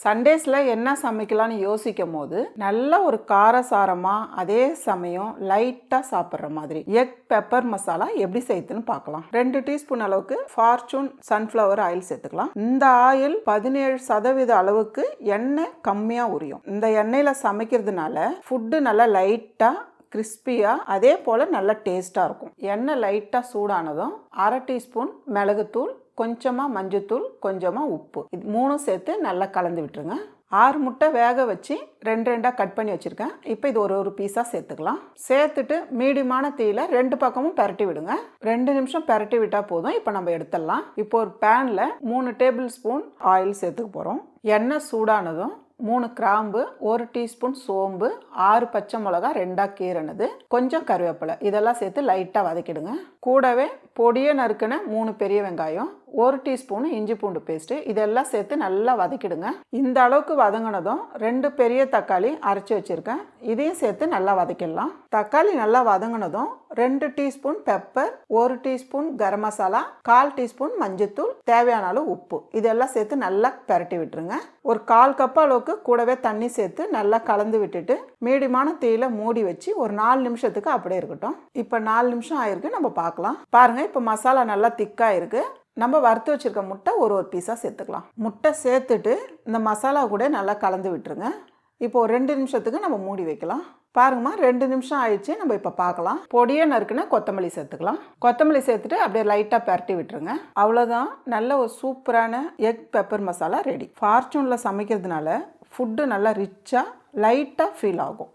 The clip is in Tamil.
சண்டேஸில் என்ன சமைக்கலான்னு யோசிக்கும் போது நல்ல ஒரு காரசாரமாக அதே சமயம் லைட்டாக சாப்பிட்ற மாதிரி எக் பெப்பர் மசாலா எப்படி செய்யுதுன்னு பார்க்கலாம். 2 டீஸ்பூன் அளவுக்கு ஃபார்ச்சூன் சன்ஃப்ளவர் ஆயில் சேர்த்துக்கலாம். இந்த ஆயில் 17% அளவுக்கு எண்ணெய் கம்மியாக உரியும். இந்த எண்ணெயில் சமைக்கிறதுனால ஃபுட்டு நல்லா லைட்டாக கிறிஸ்பியாக அதே போல் நல்ல டேஸ்ட்டாக இருக்கும். எண்ணெய் லைட்டாக சூடானதும் 1/2 டீஸ்பூன் மிளகுத்தூள், கொஞ்சமாக மஞ்சத்தூள், கொஞ்சமாக உப்பு, இது 3 சேர்த்து நல்லா கலந்து விட்டுருங்க. 6 முட்டை வேக வச்சு 2 கட் பண்ணி வச்சுருக்கேன். இப்போ இது ஒரு பீஸாக சேர்த்துக்கலாம். சேர்த்துட்டு மீடியமான தீயில் 2 பக்கமும் பரட்டி விடுங்க. 2 நிமிஷம் பரட்டி விட்டால் போதும். இப்போ நம்ம எடுத்துடலாம். இப்போ ஒரு பேனில் 3 டேபிள் ஸ்பூன் ஆயில் சேர்த்துக்க போகிறோம். எண்ணெய் சூடானதும் 3 கிராம்பு, 1 டீஸ்பூன் சோம்பு, 6 பச்சை மிளகா 2 கீரனது, கொஞ்சம் கருவேப்பிலை, இதெல்லாம் சேர்த்து லைட்டாக வதக்கிடுங்க. கூடவே பொடியை நறுக்கின 3 பெரிய வெங்காயம், 1 டீஸ்பூன் இஞ்சி பூண்டு பேஸ்ட்டு, இதெல்லாம் சேர்த்து நல்லா வதக்கிடுங்க. இந்த அளவுக்கு வதங்கினதும் 2 பெரிய தக்காளி அரைச்சி வச்சுருக்கேன், இதையும் சேர்த்து நல்லா வதக்கிடலாம். தக்காளி நல்லா வதங்கினதும் 2 teaspoon pepper, 1 teaspoon garam masala, 1/4 teaspoon மஞ்சத்தூள், தேவையான அளவு உப்பு, இதெல்லாம் சேர்த்து நல்லா பரட்டி விட்டுருங்க. ஒரு 1/4 கப் அளவுக்கு கூடவே தண்ணி சேர்த்து நல்லா கலந்து விட்டுட்டு மீடியமான தீயில மூடி வச்சு ஒரு 4 நிமிஷத்துக்கு அப்படியே இருக்கட்டும். இப்போ 4 நிமிஷம் ஆயிருக்கு, நம்ம பார்க்கலாம். பாருங்க, இப்போ மசாலா நல்லா திக்காக இருக்கு. நம்ம வறுத்து வச்சிருக்க முட்டை ஒரு பீஸாக சேர்த்துக்கலாம். முட்டை சேர்த்துட்டு இந்த மசாலா கூட நல்லா கலந்து விட்டுருங்க. இப்போ ஒரு 2 நிமிஷத்துக்கு நம்ம மூடி வைக்கலாம். பாருங்கம்மா, 2 நிமிஷம் ஆயிடுச்சு. நம்ம இப்போ பார்க்கலாம். பொடியை நறுக்குன்னு கொத்தமல்லி சேர்த்துக்கலாம். கொத்தமல்லி சேர்த்துட்டு அப்படியே லைட்டாக பரட்டி விட்டுருங்க. அவ்வளோதான், நல்ல ஒரு சூப்பரான எக் பெப்பர் மசாலா ரெடி. ஃபார்ச்சூனில் சமைக்கிறதுனால ஃபுட்டு நல்லா ரிச்சாக லைட்டாக ஃபீல் ஆகும்.